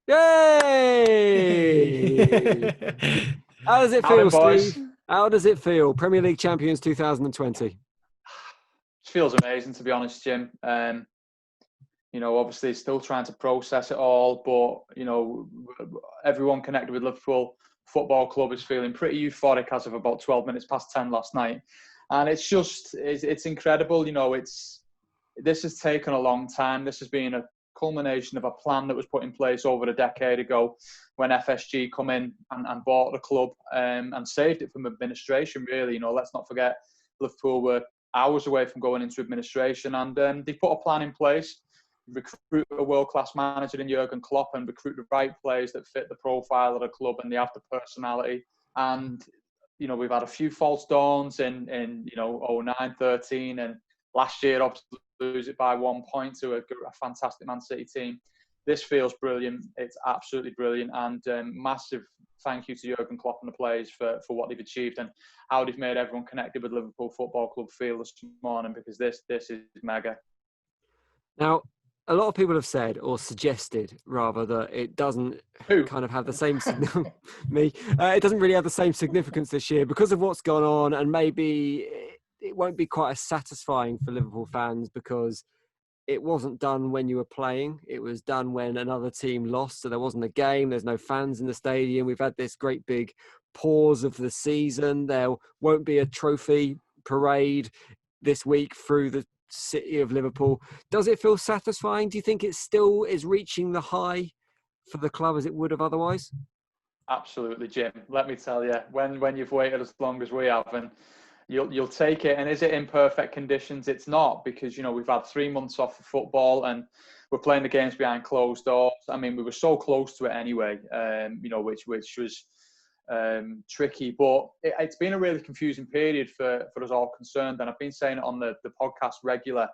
Yay! How does it Howdy, feel, boys. Steve? How does it feel? Premier League champions 2020. It feels amazing, to be honest, Jim. Obviously still trying to process it all, but, everyone connected with Liverpool Football Club is feeling pretty euphoric as of about 12 minutes past 10 last night. And it's incredible. This has taken a long time. This has been a culmination of a plan that was put in place over a decade ago when FSG come in and bought the club and saved it from administration, really. Let's not forget Liverpool were hours away from going into administration, and they put a plan in place, recruit a world-class manager in Jurgen Klopp and recruit the right players that fit the profile of the club, and they have the personality. And we've had a few false dawns in 09-13, and last year obviously lose it by 1 point to a fantastic Man City team. This feels brilliant. It's absolutely brilliant, and massive thank you to Jurgen Klopp and the players for what they've achieved and how they've made everyone connected with Liverpool Football Club feel this morning, because this is mega. Now, a lot of people have said, or suggested rather, that it doesn't kind of have the same it doesn't really have the same significance this year because of what's gone on, and maybe it won't be quite as satisfying for Liverpool fans because it wasn't done when you were playing. It was done when another team lost, so there wasn't a game. There's no fans in the stadium. We've had this great big pause of the season. There won't be a trophy parade this week through the city of Liverpool. Does it feel satisfying? Do you think it still is reaching the high for the club as it would have otherwise? Absolutely, Jim. Let me tell you, when you've waited as long as we have, and you'll take it. And is it in perfect conditions? It's not, because we've had 3 months off of football and we're playing the games behind closed doors. I mean, we were so close to it anyway, which was tricky. But it's been a really confusing period for us all concerned. And I've been saying it on the podcast regular.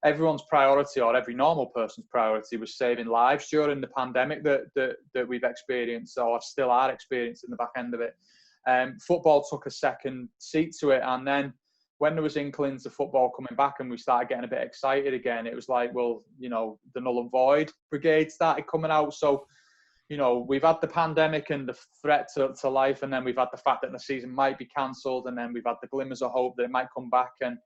Everyone's priority, or every normal person's priority, was saving lives during the pandemic that we've experienced, or still are experiencing the back end of it. Football took a second seat to it, and then when there was inklings of football coming back and we started getting a bit excited again, it was like, well, the null and void brigade started coming out. So, we've had the pandemic and the threat to life, and then we've had the fact that the season might be cancelled, and then we've had the glimmers of hope that it might come back, and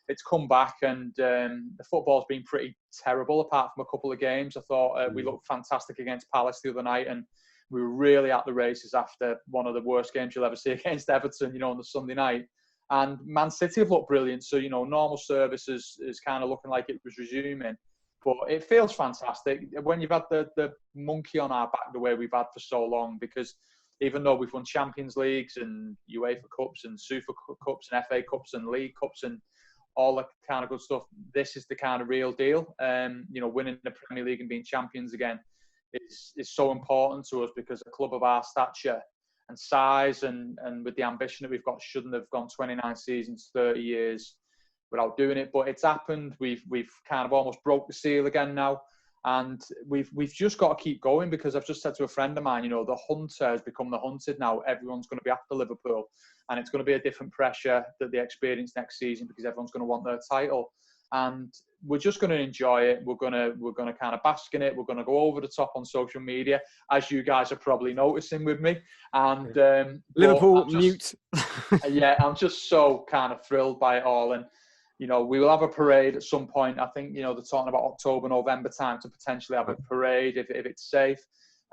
it's come back, and the football's been pretty terrible apart from a couple of games. I thought we looked fantastic against Palace the other night, and we were really at the races after one of the worst games you'll ever see against Everton, on the Sunday night. And Man City have looked brilliant. So, normal service is kind of looking like it was resuming. But it feels fantastic when you've had the monkey on our back the way we've had for so long, because even though we've won Champions Leagues and UEFA Cups and Super Cups and FA Cups and League Cups and all that kind of good stuff, this is the kind of real deal. Winning the Premier League and being champions again is so important to us, because a club of our stature and size and with the ambition that we've got shouldn't have gone 29 seasons, 30 years without doing it. But it's happened. We've kind of almost broke the seal again now, and we've just got to keep going, because I've just said to a friend of mine, the hunter has become the hunted now. Everyone's going to be after Liverpool, and it's going to be a different pressure that they experience next season, because everyone's going to want their title. And we're just going to enjoy it. We're going to kind of bask in it. We're going to go over the top on social media, as you guys are probably noticing with me. And Liverpool mute. Yeah, I'm just so kind of thrilled by it all. And we will have a parade at some point. I think they're talking about October, November time to potentially have a parade if it's safe.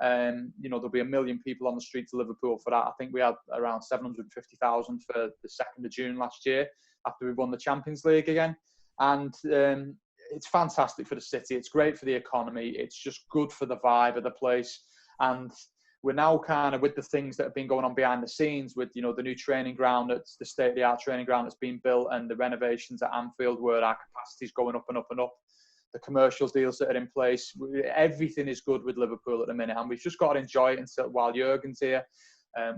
There'll be 1 million people on the streets of Liverpool for that. I think we had around 750,000 for the 2nd of June last year after we won the Champions League again. And it's fantastic for the city. It's great for the economy. It's just good for the vibe of the place. And we're now kind of with the things that have been going on behind the scenes with, the new training ground, that's the state-of-the-art training ground that's been built, and the renovations at Anfield where our capacity is going up and up and up. The commercial deals that are in place. Everything is good with Liverpool at the minute, and we've just got to enjoy it while Jurgen's here.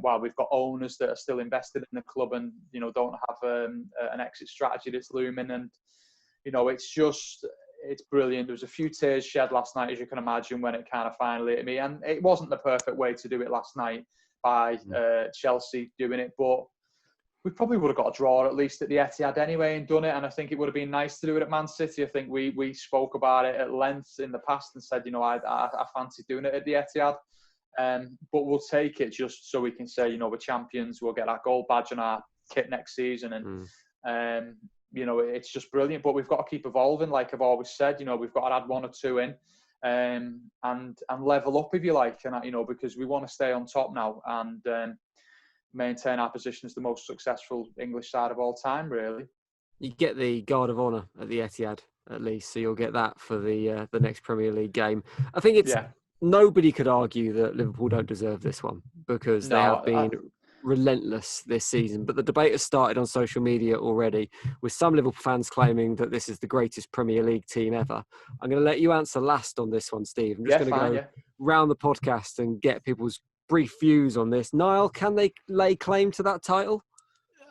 While we've got owners that are still invested in the club and, don't have an exit strategy that's looming. And, it's brilliant. There was a few tears shed last night, as you can imagine, when it kind of finally hit me. And it wasn't the perfect way to do it last night by Chelsea doing it. But we probably would have got a draw at least at the Etihad anyway and done it. And I think it would have been nice to do it at Man City. I think we spoke about it at length in the past and said, I fancy doing it at the Etihad. But we'll take it just so we can say, we're champions. We'll get our gold badge on our kit next season. And, it's just brilliant. But we've got to keep evolving. Like I've always said, we've got to add 1 or 2 in and level up, if you like. And, because we want to stay on top now and maintain our position as the most successful English side of all time, really. You get the Guard of Honour at the Etihad, at least, so you'll get that for the next Premier League game. I think nobody could argue that Liverpool don't deserve this one because they have been relentless this season. But the debate has started on social media already, with some Liverpool fans claiming that this is the greatest Premier League team ever. I'm going to let you answer last on this one, Steve. I'm just going to go round the podcast and get people's brief views on this. Niall, can they lay claim to that title?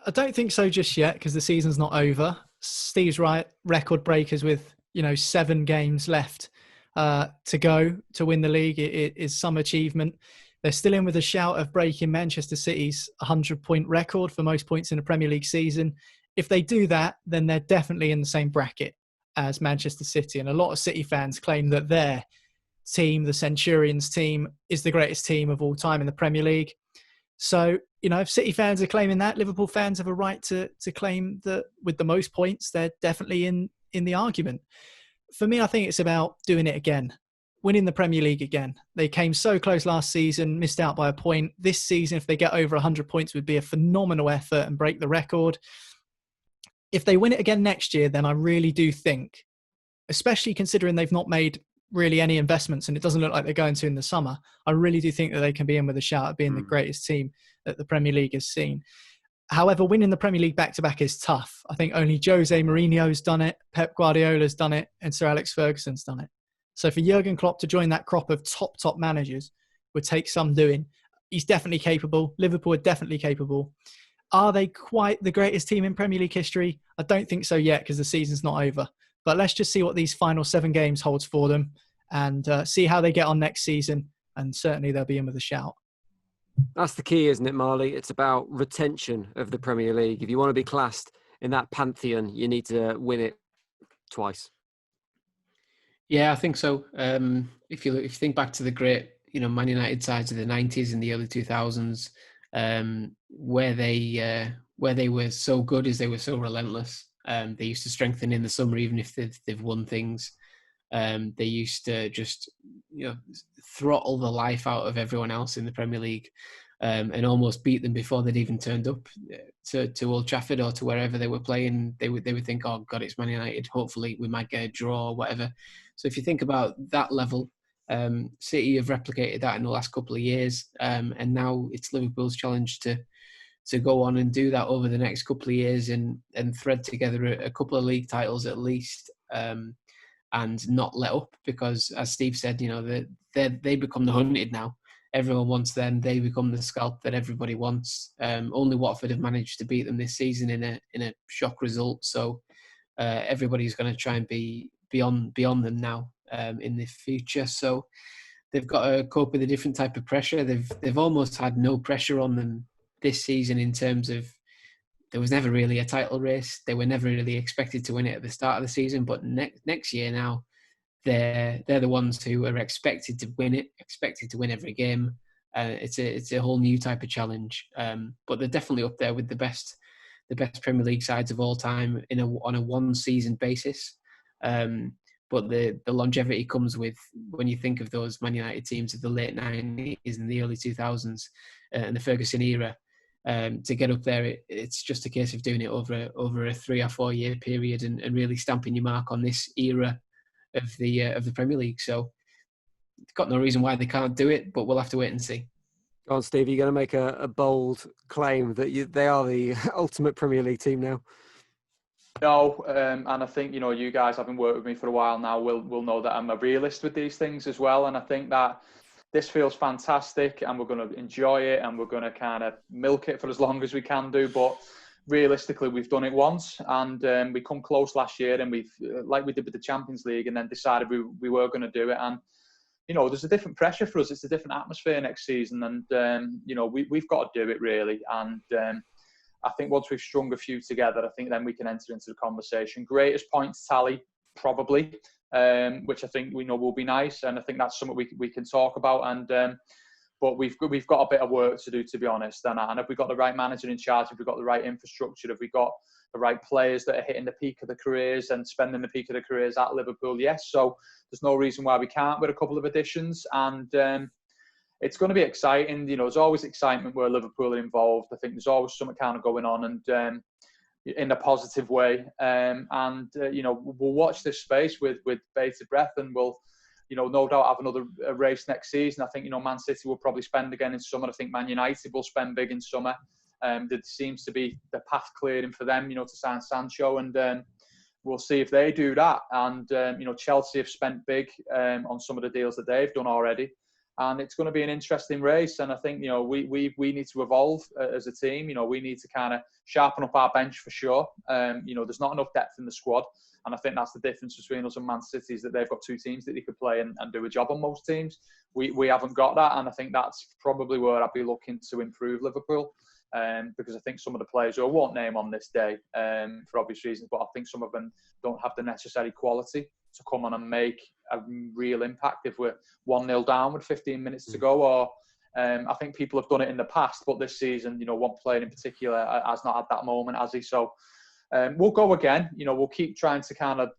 I don't think so just yet because the season's not over. Steve's right, record breakers with 7 games left to go to win the league. It is some achievement. They're still in with a shout of breaking Manchester City's 100-point record for most points in a Premier League season. If they do that, then they're definitely in the same bracket as Manchester City. And a lot of City fans claim that their team, the Centurions team, is the greatest team of all time in the Premier League. So, if City fans are claiming that, Liverpool fans have a right to claim that with the most points, they're definitely in the argument. For me, I think it's about doing it again, winning the Premier League again. They came so close last season, missed out by a point. This season, if they get over 100 points, would be a phenomenal effort and break the record. If they win it again next year, then I really do think, especially considering they've not made really any investments and it doesn't look like they're going to in the summer, I really do think that they can be in with a shout at being the greatest team that the Premier League has seen. However, winning the Premier League back-to-back is tough. I think only Jose Mourinho's done it, Pep Guardiola's done it, and Sir Alex Ferguson's done it. So for Jurgen Klopp to join that crop of top managers would take some doing. He's definitely capable. Liverpool are definitely capable. Are they quite the greatest team in Premier League history? I don't think so yet because the season's not over. But let's just see what these final 7 games holds for them and see how they get on next season. And certainly they'll be in with a shout. That's the key, isn't it, Marley? It's about retention of the Premier League. If you want to be classed in that pantheon, you need to win it twice. Yeah, I think so. If you think back to the great, Man United sides of the 90s and the early 2000s, where they were so good is they were so relentless. They used to strengthen in the summer, even if they've won things. They used to just throttle the life out of everyone else in the Premier League, and almost beat them before they'd even turned up to Old Trafford or to wherever they were playing. They would think, oh God, it's Man United. Hopefully we might get a draw or whatever. So if you think about that level, City have replicated that in the last couple of years, and now it's Liverpool's challenge to go on and do that over the next couple of years and thread together a couple of league titles at least, and not let up, because as Steve said, they become the hunted now. Everyone wants them. They become the scalp that everybody wants. Only Watford have managed to beat them this season in a shock result. So everybody's going to try and be beyond them now in the future. So they've got to cope with a different type of pressure. They've almost had no pressure on them this season in terms of there was never really a title race. They were never really expected to win it at the start of the season. But next year now, they're the ones who are expected to win it, expected to win every game. It's a whole new type of challenge. But they're definitely up there with the best Premier League sides of all time on a one season basis. But the longevity comes with when you think of those Man United teams of the late 90s and the early 2000s and the Ferguson era. To get up there, it's just a case of doing it over a 3 or 4 year period and really stamping your mark on this era of the Premier League. So it's got no reason why they can't do it, but we'll have to wait and see. Go on, Steve, you're going to make a bold claim that they are the ultimate Premier League team now. No, and I think, you guys having worked with me for a while now will know that I'm a realist with these things as well. And I think that this feels fantastic and we're going to enjoy it and we're going to kind of milk it for as long as we can do. But realistically, we've done it once and we come close last year and we've, like we did with the Champions League, and then decided we were going to do it. And, there's a different pressure for us. It's a different atmosphere next season. And, we've got to do it really. And I think once we've strung a few together, I think then we can enter into the conversation. Greatest points tally, probably, which I think we know will be nice, and I think that's something we can talk about. And but we've got a bit of work to do, to be honest. And if we've got the right manager in charge, if we've got the right infrastructure, if we've got the right players that are hitting the peak of their careers and spending the peak of their careers at Liverpool, yes. So there's no reason why we can't with a couple of additions. And it's going to be exciting. You know, there's always excitement where Liverpool are involved. I think there's always something kind of going on, and in a positive way. You know, we'll watch this space with bated breath, and we'll, you know, no doubt have another race next season. I think, you know, Man City will probably spend again in summer. I think Man United will spend big in summer. There seems to be the path clearing for them, you know, to sign Sancho, and we'll see if they do that. And you know, Chelsea have spent big on some of the deals that they've done already, and it's going to be an interesting race. And I think, you know, we need to evolve as a team. You know, we need to kind of sharpen up our bench for sure. You know, there's not enough depth in the squad. And I think that's the difference between us and Man City, is that they've got two teams that they could play and do a job on most teams. We haven't got that. And I think that's probably where I'd be looking to improve Liverpool. Because I think some of the players who I won't name on this day for obvious reasons, but I think some of them don't have the necessary quality to come on and make a real impact if we're 1-0 down with 15 minutes to go. Or I think people have done it in the past, but this season, you know, one player in particular has not had that moment, has he? So we'll go again. You know, we'll keep trying to kind of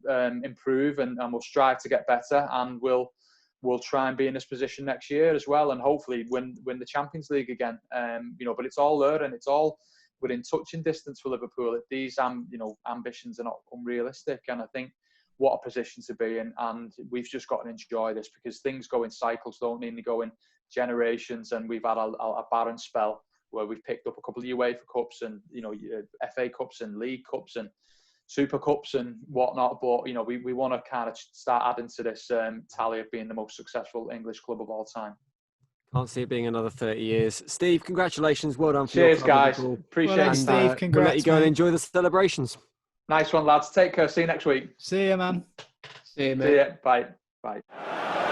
improve, and we'll strive to get better, and we'll try and be in this position next year as well, and hopefully win the Champions League again. You know, but it's all there, and it's all within touching distance for Liverpool. These you know, ambitions are not unrealistic, and I think what a position to be in. And we've just got to enjoy this, because things go in cycles, don't they? They go in generations, and we've had a barren spell where we've picked up a couple of UEFA Cups and, you know, FA Cups and League Cups and Super Cups and whatnot. But, you know, we want to kind of start adding to this tally of being the most successful English club of all time. Can't see it being another 30 years. Steve, congratulations. Well done for Cheers, your club, guys. Liverpool. Appreciate Well it. done, Steve. Congrats, We'll let you go and mate. enjoy the celebrations. Nice one, lads. Take care. See you next week. See you, man. See you, mate. See ya. Bye. Bye.